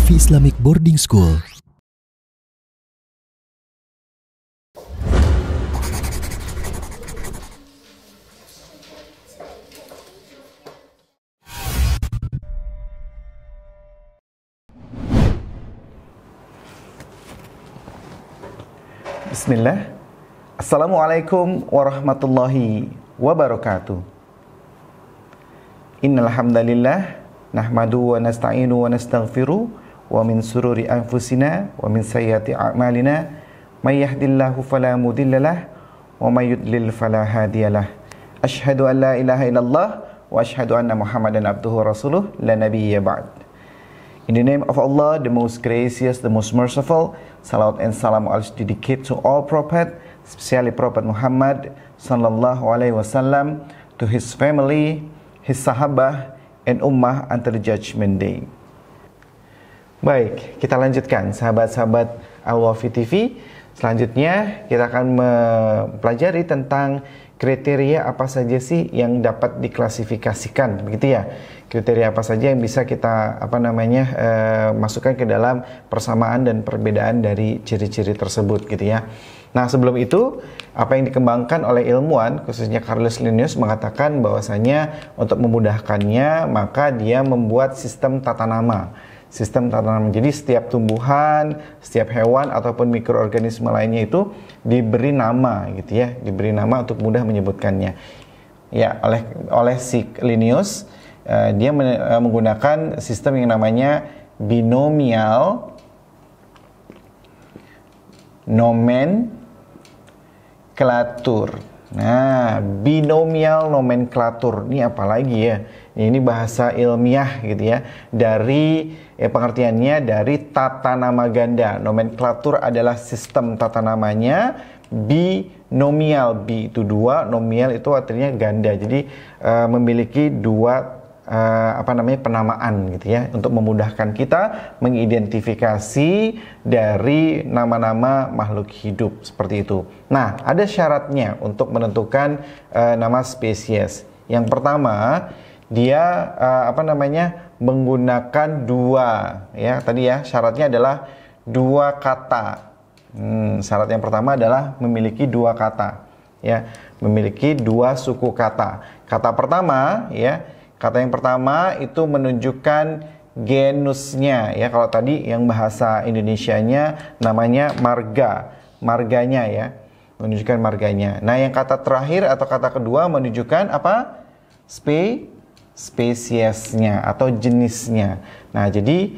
Safi Islamic Boarding School. Bismillah. Assalamualaikum warahmatullahi wabarakatuh. Innal hamdalillah nahmadu wa nasta'inu wa nastaghfiru wa min sururi anfusina wa min sayyiati a'malina may yahdihillahu fala mudhillalah wa may yudlil fala hadiyalah. Asyhadu an la ilaha illallah wa asyhadu anna Muhammadan abduhu wa rasuluh la nabiyya ba'd. In the name of Allah, the most gracious, the most merciful, salawat and salam are dedicated to all Prophet, especially Prophet Muhammad sallallahu alaihi wasallam, to his family, his sahabah, and ummah until the judgment day. Baik, kita lanjutkan sahabat-sahabat Al-Wafi TV. Selanjutnya kita akan mempelajari tentang kriteria apa saja sih yang dapat diklasifikasikan, begitu ya? Kriteria apa saja yang bisa kita masukkan ke dalam persamaan dan perbedaan dari ciri-ciri tersebut, gitu ya. Nah, sebelum itu, apa yang dikembangkan oleh ilmuwan, khususnya Carolus Linnaeus, mengatakan bahwasanya untuk memudahkannya, maka dia membuat sistem tata nama. Sistem tata nama. Jadi setiap tumbuhan, setiap hewan ataupun mikroorganisme lainnya itu diberi nama, gitu ya, diberi nama untuk mudah menyebutkannya. Ya, oleh si Linnaeus, dia menggunakan sistem yang namanya binomial nomenklatur. Nah, binomial nomenklatur ini apa lagi ya? Ini bahasa ilmiah gitu ya. Dari pengertiannya dari tata nama ganda. Nomenklatur adalah sistem tata namanya. Binomial, bi itu dua, nomial itu artinya ganda. Jadi memiliki dua penamaan gitu ya, untuk memudahkan kita mengidentifikasi dari nama-nama makhluk hidup seperti itu. Nah, ada syaratnya untuk menentukan nama spesies. Yang pertama, dia menggunakan dua, ya tadi ya, syaratnya adalah dua kata. Syarat yang pertama adalah memiliki dua kata, ya, memiliki dua suku kata. Kata pertama, ya. Kata yang pertama itu menunjukkan genusnya, ya. Kalau tadi yang bahasa Indonesianya namanya marga, marganya ya, menunjukkan marganya. Nah, yang kata terakhir atau kata kedua menunjukkan apa? Spesiesnya atau jenisnya. Nah, jadi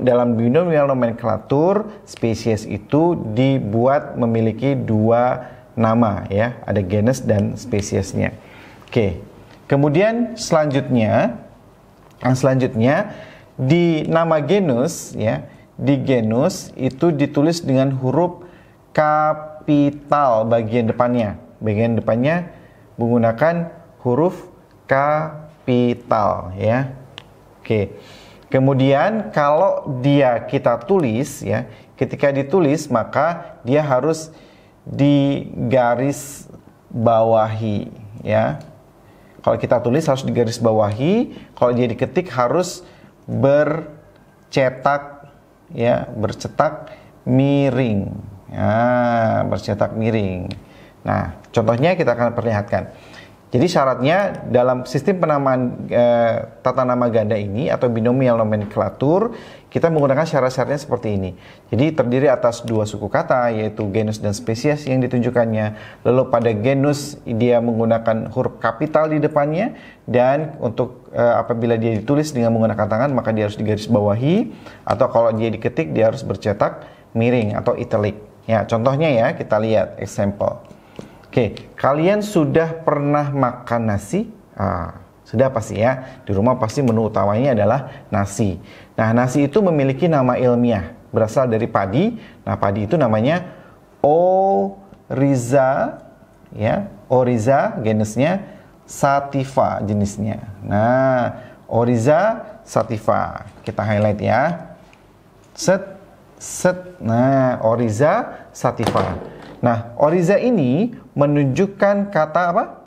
dalam binomial nomenklatur, spesies itu dibuat memiliki dua nama, ya, ada genus dan spesiesnya. Oke. Kemudian selanjutnya di nama genus, ya, di genus itu ditulis dengan huruf kapital bagian depannya. Bagian depannya menggunakan huruf kapital, ya. Oke. Kemudian kalau dia kita tulis, ya, ketika ditulis maka dia harus digaris bawahi, ya. Kalau kita tulis harus digaris bawahi, kalau dia diketik harus bercetak, ya, bercetak miring. Ya, bercetak miring. Nah, contohnya kita akan perlihatkan. Jadi syaratnya dalam sistem penamaan tata nama ganda ini atau binomial nomenklatur, kita menggunakan syarat-syaratnya seperti ini. Jadi terdiri atas dua suku kata, yaitu genus dan spesies yang ditunjukkannya. Lalu pada genus dia menggunakan huruf kapital di depannya, dan untuk apabila dia ditulis dengan menggunakan tangan maka dia harus digaris bawahi, atau kalau dia diketik dia harus bercetak miring atau italic. Ya, contohnya ya, kita lihat example. Oke, kalian sudah pernah makan nasi? Sudah pasti ya, di rumah pasti menu utamanya adalah nasi. Nah, nasi itu memiliki nama ilmiah, berasal dari padi. Nah, padi itu namanya Oryza, ya, Oryza genusnya, sativa jenisnya. Nah, Oryza sativa, kita highlight ya. Nah, Oryza sativa. Nah, Oryza ini menunjukkan kata apa?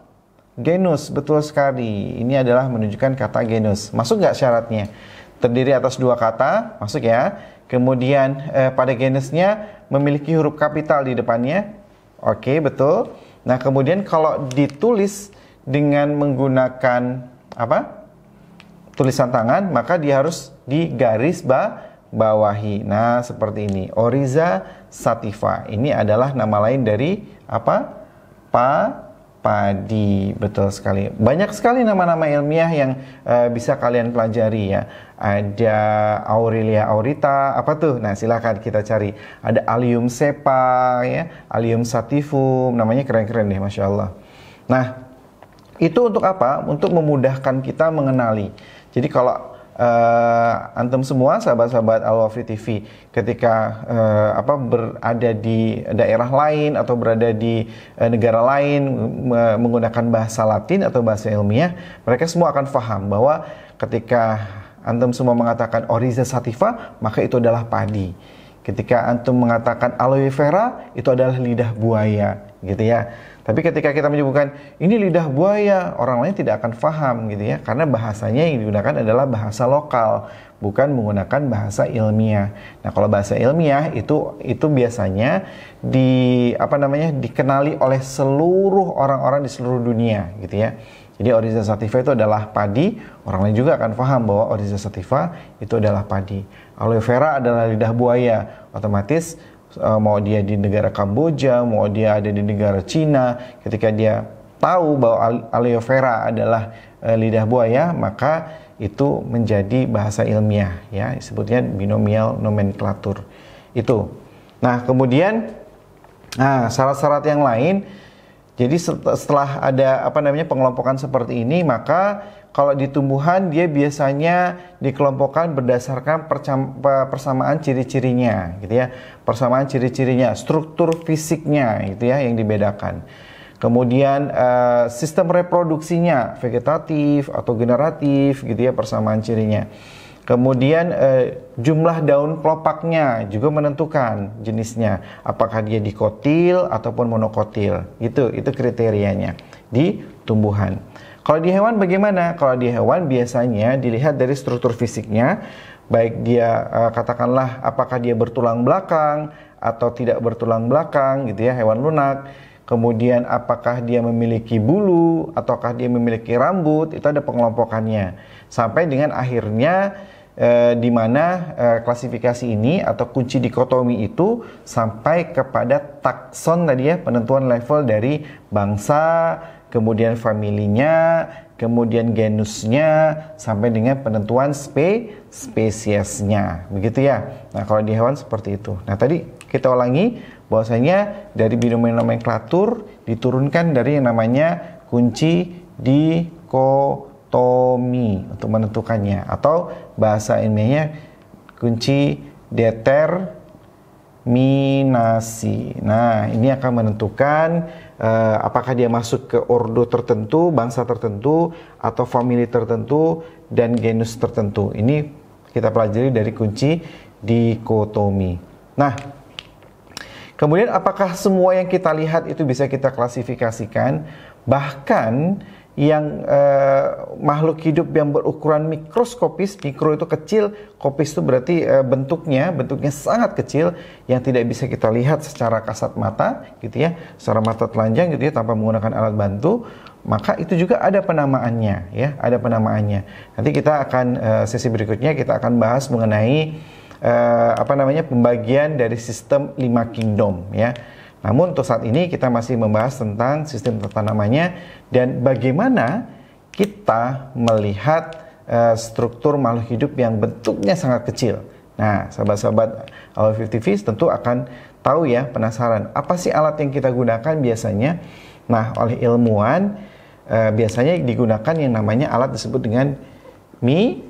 Genus, betul sekali. Ini adalah menunjukkan kata genus. Masuk nggak syaratnya? terdiri atas dua kata, masuk ya. Kemudian pada genusnya memiliki huruf kapital di depannya. Oke, betul. Nah, kemudian kalau ditulis dengan menggunakan apa? Tulisan tangan, maka dia harus digaris bawahi. Nah, seperti ini. Oryza sativa. Ini adalah nama lain dari apa? Padi. Betul sekali. Banyak sekali nama-nama ilmiah yang bisa kalian pelajari ya. Ada Aurelia aurita, apa tuh? Nah, silakan kita cari. Ada Allium cepa ya, Allium sativum, namanya keren-keren deh, Masya Allah. Nah, itu untuk apa? Untuk memudahkan kita mengenali. Jadi kalau antum semua sahabat-sahabat Al-Wafi TV ketika berada di daerah lain atau berada di negara lain menggunakan bahasa Latin atau bahasa ilmiah, mereka semua akan paham bahwa ketika antum semua mengatakan Oryza sativa, maka itu adalah padi. Ketika antum mengatakan aloe vera, itu adalah lidah buaya, gitu ya. Tapi ketika kita menyebutkan ini lidah buaya, orang lain tidak akan paham gitu ya, karena bahasanya yang digunakan adalah bahasa lokal, bukan menggunakan bahasa ilmiah. Nah, kalau bahasa ilmiah itu biasanya dikenali oleh seluruh orang-orang di seluruh dunia gitu ya. Jadi Oryza sativa itu adalah padi, orang lain juga akan paham bahwa Oryza sativa itu adalah padi. Aloe vera adalah lidah buaya, otomatis mau dia di negara Kamboja, mau dia ada di negara Cina, ketika dia tahu bahwa aloe vera adalah lidah buaya, maka itu menjadi bahasa ilmiah ya, disebutnya binomial nomenklatur. Itu. Nah, kemudian syarat-syarat yang lain. Jadi setelah ada pengelompokan seperti ini, maka kalau di tumbuhan dia biasanya dikelompokkan berdasarkan persamaan ciri-cirinya gitu ya. Persamaan ciri-cirinya, struktur fisiknya gitu ya yang dibedakan. Kemudian sistem reproduksinya, vegetatif atau generatif gitu ya, persamaan cirinya. Kemudian jumlah daun kelopaknya juga menentukan jenisnya, apakah dia dikotil ataupun monokotil. Itu kriterianya di tumbuhan. Kalau di hewan bagaimana? Kalau di hewan biasanya dilihat dari struktur fisiknya, baik dia katakanlah apakah dia bertulang belakang atau tidak bertulang belakang gitu ya, hewan lunak. Kemudian apakah dia memiliki bulu ataukah dia memiliki rambut, itu ada pengelompokannya. Sampai dengan akhirnya di mana klasifikasi ini atau kunci dikotomi itu sampai kepada takson tadi ya, penentuan level dari bangsa, kemudian familinya, kemudian genusnya, sampai dengan penentuan spesiesnya, begitu ya. Nah, kalau di hewan seperti itu. Nah, tadi kita ulangi bahwasanya dari binomial nomenklatur diturunkan dari yang namanya kunci dikotomi untuk menentukannya, atau bahasa ilmiahnya kunci determinasi. Nah, ini akan menentukan apakah dia masuk ke ordo tertentu, bangsa tertentu, atau famili tertentu, dan genus tertentu. Ini kita pelajari dari kunci dikotomi. Nah, kemudian apakah semua yang kita lihat itu bisa kita klasifikasikan? Bahkan yang makhluk hidup yang berukuran mikroskopis, mikro itu kecil, kopis itu berarti bentuknya sangat kecil, yang tidak bisa kita lihat secara kasat mata gitu ya, secara mata telanjang gitu ya, tanpa menggunakan alat bantu, maka itu juga ada penamaannya ya, ada penamaannya. Nanti kita akan sesi berikutnya kita akan bahas mengenai pembagian dari sistem 5 kingdom ya. Namun untuk saat ini kita masih membahas tentang sistem tata namanya dan bagaimana kita melihat struktur makhluk hidup yang bentuknya sangat kecil. Nah, sahabat-sahabat Al-Wafi TV tentu akan tahu ya, penasaran apa sih alat yang kita gunakan biasanya. Nah, oleh ilmuwan biasanya digunakan yang namanya alat disebut dengan mikroskop.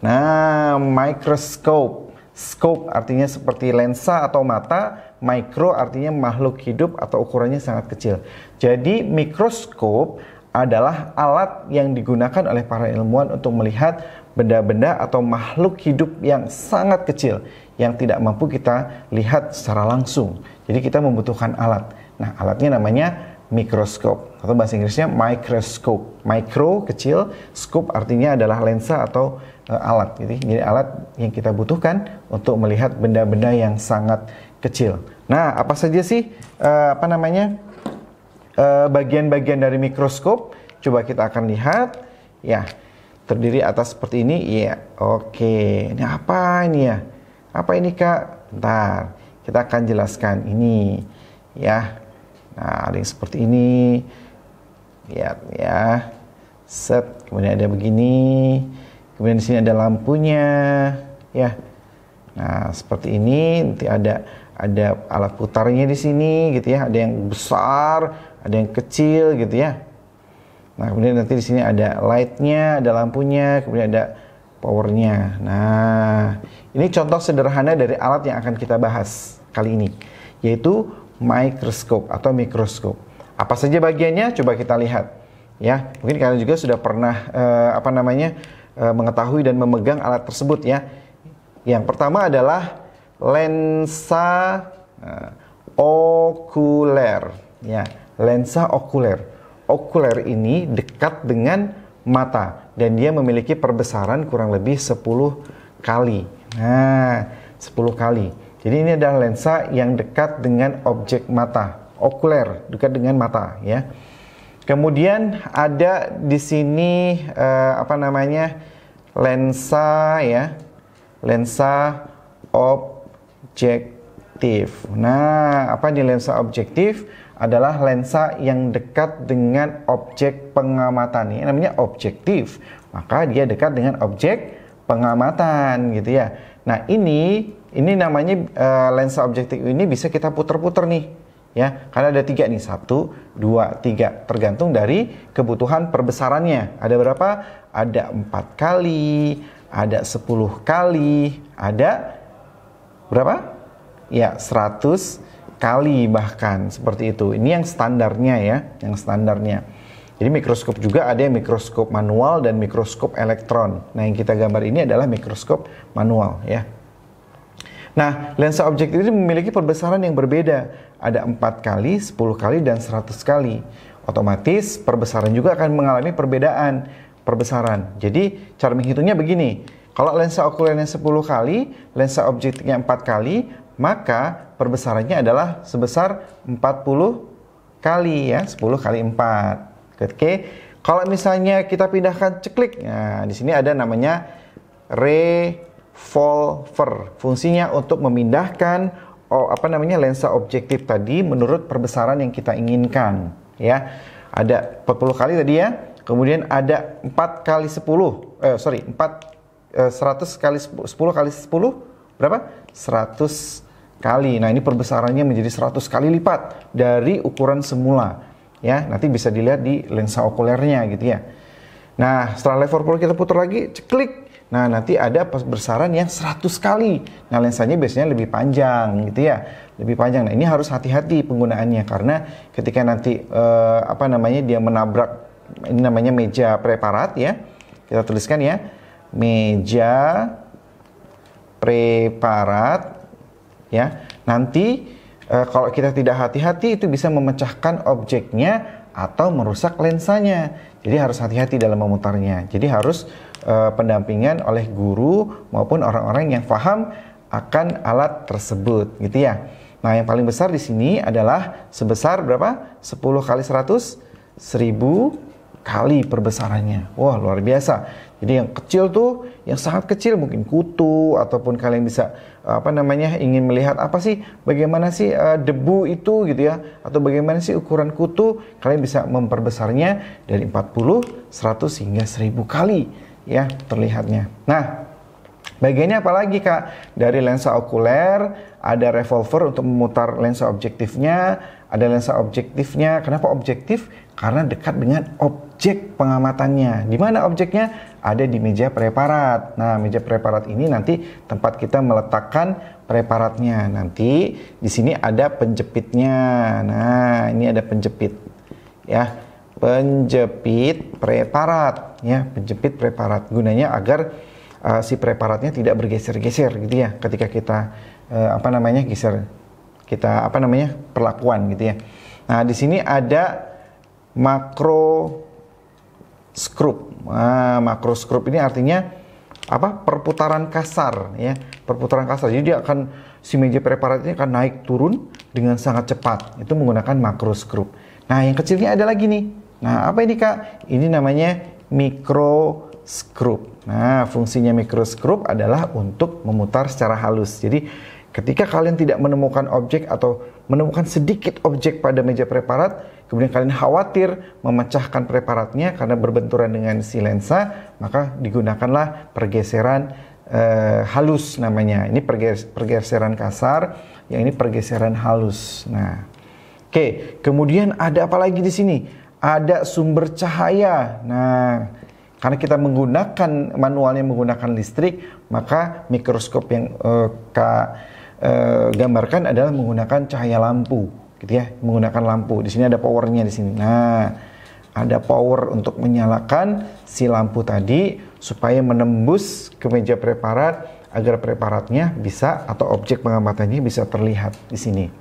Nah, mikroskop. Scope artinya seperti lensa atau mata, micro artinya makhluk hidup atau ukurannya sangat kecil. Jadi mikroskop adalah alat yang digunakan oleh para ilmuwan untuk melihat benda-benda atau makhluk hidup yang sangat kecil, yang tidak mampu kita lihat secara langsung. Jadi kita membutuhkan alat. Nah, alatnya namanya mikroskop, atau bahasa Inggrisnya microscope. Micro kecil, scope artinya adalah lensa atau alat gitu. Jadi alat yang kita butuhkan untuk melihat benda-benda yang sangat kecil. Nah, apa saja sih bagian-bagian dari mikroskop? Coba kita akan lihat ya. Terdiri atas seperti ini. Ya, oke. Ini apa ini ya? Apa ini, Kak? Bentar. Kita akan jelaskan ini ya. Nah, ada yang seperti ini. Lihat ya. Set, kemudian ada begini. Kemudian di sini ada lampunya ya. Nah, seperti ini. Nanti ada alat putarnya di sini gitu ya. Ada yang besar, ada yang kecil gitu ya. Nah, kemudian nanti di sini ada light-nya, ada lampunya, kemudian ada powernya. Nah, ini contoh sederhana dari alat yang akan kita bahas kali ini, yaitu mikroskop atau mikroskop. Apa saja bagiannya? Coba kita lihat. Ya, mungkin kalian juga sudah pernah mengetahui dan memegang alat tersebut ya. Yang pertama adalah lensa okuler. Ya, lensa okuler. Okuler ini dekat dengan mata dan dia memiliki perbesaran kurang lebih 10 kali. Nah, 10 kali. Jadi ini adalah lensa yang dekat dengan objek mata. Okuler, dekat dengan mata ya. Kemudian ada di sini lensa ya. Lensa objektif. Nah, apa nih lensa objektif? Adalah lensa yang dekat dengan objek pengamatan. Ini namanya objektif. Maka dia dekat dengan objek pengamatan gitu ya. Nah, ini namanya lensa objektif ini bisa kita putar-putar nih. Ya, karena ada 3 nih, 1, 2, 3, tergantung dari kebutuhan perbesarannya. Ada berapa? Ada 4 kali, ada 10 kali, ada berapa? Ya, 100 kali bahkan seperti itu. Ini yang standarnya ya, yang standarnya. Jadi mikroskop juga ada yang mikroskop manual dan mikroskop elektron. Nah, yang kita gambar ini adalah mikroskop manual ya. Nah, lensa objektif ini memiliki perbesaran yang berbeda. Ada 4 kali, 10 kali, dan 100 kali. Otomatis perbesaran juga akan mengalami perbedaan perbesaran. Jadi cara menghitungnya begini. Kalau lensa okulernya 10 kali, lensa objektifnya 4 kali, maka perbesarannya adalah sebesar 40 kali ya, 10 kali 4. Oke. Kalau misalnya kita pindahkan ceklik. Nah, di sini ada namanya revolver. Fungsinya untuk memindahkan lensa objektif tadi menurut perbesaran yang kita inginkan ya. Ada 40 kali tadi ya. Kemudian ada 4 kali 10. 100 kali 10 kali 10 berapa? 100 kali. Nah, ini perbesarannya menjadi 100 kali lipat dari ukuran semula. Ya, nanti bisa dilihat di lensa okulernya gitu ya. Nah, setelah level kita putar lagi, ceklik. Nah, nanti ada perbesaran yang 100 kali. Nah, lensanya biasanya lebih panjang gitu ya. Lebih panjang. Nah, ini harus hati-hati penggunaannya karena ketika nanti dia menabrak, ini namanya meja preparat ya. Kita tuliskan ya. Meja preparat ya, nanti kalau kita tidak hati-hati itu bisa memecahkan objeknya atau merusak lensanya. Jadi harus hati-hati dalam memutarnya. Jadi harus pendampingan oleh guru maupun orang-orang yang paham akan alat tersebut, gitu ya. Nah, yang paling besar di sini adalah sebesar berapa? 10 kali 100, 1000 kali perbesarannya. Wah, luar biasa. Jadi yang kecil tuh, yang sangat kecil mungkin kutu ataupun kalian bisa ingin melihat apa sih, bagaimana sih debu itu gitu ya, atau bagaimana sih ukuran kutu, kalian bisa memperbesarnya dari 40, 100 hingga 1000 kali ya terlihatnya. Nah, bagiannya apa lagi, Kak? Dari lensa okuler, ada revolver untuk memutar lensa objektifnya, ada lensa objektifnya. Kenapa objektif? Karena dekat dengan objek pengamatannya. Di mana objeknya? Ada di meja preparat. Nah, meja preparat ini nanti tempat kita meletakkan preparatnya. Nanti di sini ada penjepitnya. Nah, ini ada penjepit. Ya, penjepit preparat. Ya, penjepit preparat. Gunanya agar si preparatnya tidak bergeser-geser gitu ya. Ketika kita geser, kita perlakuan gitu ya. Nah, di sini ada makroscope. Nah, makroscope ini artinya apa? Perputaran kasar, ya. Perputaran kasar. Jadi dia akan, si meja preparat ini akan naik turun dengan sangat cepat. Itu menggunakan makroscope. Nah, yang kecilnya ada lagi nih. Nah, apa ini, Kak? Ini namanya mikroskop. Nah, fungsinya mikroskop adalah untuk memutar secara halus. Jadi, ketika kalian tidak menemukan objek atau menemukan sedikit objek pada meja preparat, kemudian kalian khawatir memecahkan preparatnya karena berbenturan dengan si lensa, maka digunakanlah pergeseran halus namanya. Ini pergeseran kasar, yang ini pergeseran halus. Nah, oke, kemudian ada apa lagi di sini? Ada sumber cahaya. Nah, karena kita menggunakan manualnya menggunakan listrik, maka mikroskop yang gambarkan adalah menggunakan cahaya lampu, gitu ya, menggunakan lampu. Di sini ada powernya di sini. Nah, ada power untuk menyalakan si lampu tadi supaya menembus ke meja preparat agar preparatnya bisa atau objek pengamatannya bisa terlihat di sini.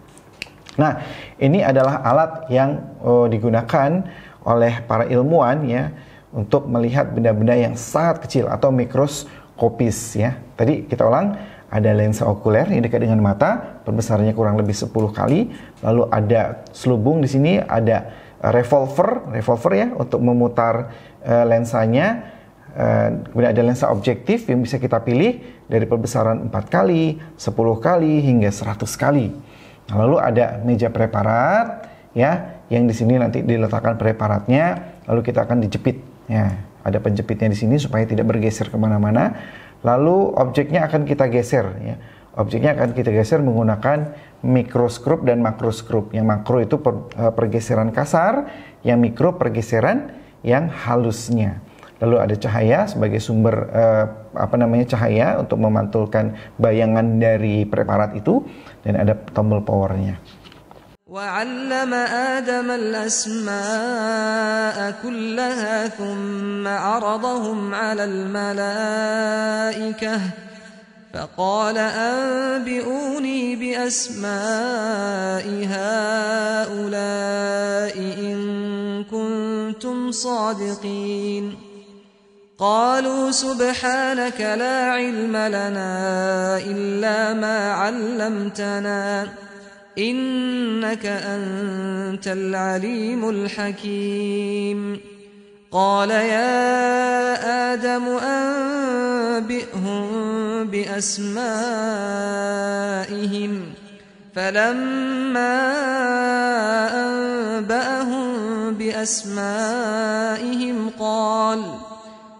Nah, ini adalah alat yang digunakan oleh para ilmuwan, ya, untuk melihat benda-benda yang sangat kecil atau mikroskopis, ya. Tadi kita ulang, ada lensa okuler yang dekat dengan mata, perbesarnya kurang lebih 10 kali. Lalu ada selubung di sini, ada revolver ya untuk memutar lensanya. Kemudian ada lensa objektif yang bisa kita pilih dari perbesaran 4 kali, 10 kali hingga 100 kali. Nah, lalu ada meja preparat, ya, yang di sini nanti diletakkan preparatnya, lalu kita akan dijepit. Ya, ada penjepitnya di sini supaya tidak bergeser kemana-mana. Lalu objeknya akan kita geser, ya. Objeknya akan kita geser menggunakan mikroskop dan makroskop. Yang makro itu pergeseran kasar, yang mikro pergeseran yang halusnya. Lalu ada cahaya sebagai sumber cahaya untuk memantulkan bayangan dari preparat itu, dan ada tombol powernya. وَعَلَّمَ آدَمَ الْأَسْمَاءَ كُلَّهَا ثُمَّ عَرَضَهُمْ عَلَى الْمَلَائِكَةِ فَقَالَ أَنْبِئُونِي بِأَسْمَاءِ هَؤُلَاءِ إِنْ كُنْتُمْ صَادِقِينَ قَالُوا سُبْحَانَكَ لَا عِلْمَ لَنَا إِلَّا مَا عَلَّمْتَنَا إِنَّكَ أَنْتَ الْعَلِيمُ الْحَكِيمُ قَالَ يَا آدَمُ أَنْبِئْهُمْ بِأَسْمَائِهِمْ فَلَمَّا أَنْبَأَهُمْ بِأَسْمَائِهِمْ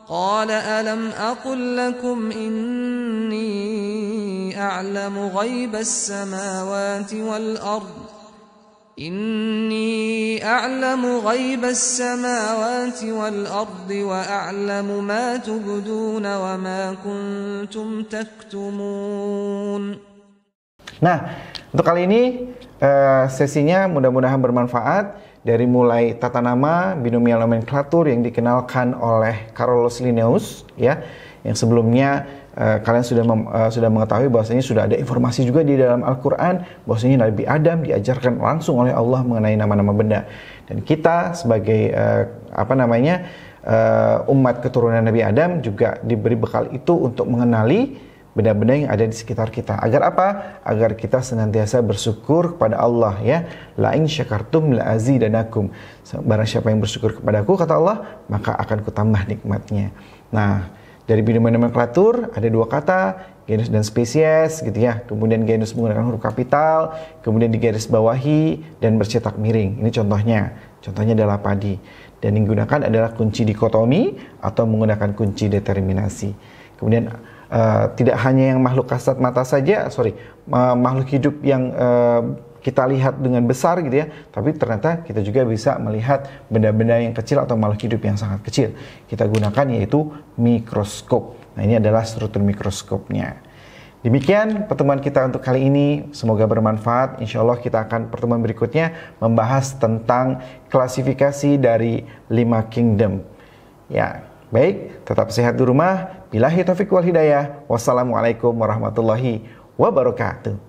قال ألم أقل لكم إني أعلم غيب السماوات والأرض وأعلم ما تبدون وما كنتم تكتمون. Nah, untuk kali ini sesinya mudah-mudahan bermanfaat. Dari mulai tata nama, binomial nomenklatur yang dikenalkan oleh Carolus Linnaeus, ya, yang sebelumnya kalian sudah mengetahui bahwasanya sudah ada informasi juga di dalam Al-Quran bahwasanya Nabi Adam diajarkan langsung oleh Allah mengenai nama-nama benda, dan kita sebagai umat keturunan Nabi Adam juga diberi bekal itu untuk mengenali benda-benda yang ada di sekitar kita. Agar apa? Agar kita senantiasa bersyukur kepada Allah, ya. La in syakartum la azidanakum. Barang siapa yang bersyukur kepadaku, kata Allah, maka akan kutambah nikmatnya. Nah, dari binomial nomenklatur ada 2 kata, genus dan spesies, gitu ya. Kemudian genus menggunakan huruf kapital, kemudian digaris bawahi dan bercetak miring. Ini contohnya adalah padi. Dan yang digunakan adalah kunci dikotomi atau menggunakan kunci determinasi. Kemudian tidak hanya yang makhluk kasat mata saja, makhluk hidup yang kita lihat dengan besar, gitu ya, tapi ternyata kita juga bisa melihat benda-benda yang kecil atau makhluk hidup yang sangat kecil. Kita gunakan yaitu mikroskop. Nah, ini adalah struktur mikroskopnya. Demikian pertemuan kita untuk kali ini, semoga bermanfaat. Insya Allah kita akan pertemuan berikutnya membahas tentang klasifikasi dari 5 kingdom. Ya, baik, tetap sehat di rumah. Billahi taufiq wal hidayah. Wassalamualaikum warahmatullahi wabarakatuh.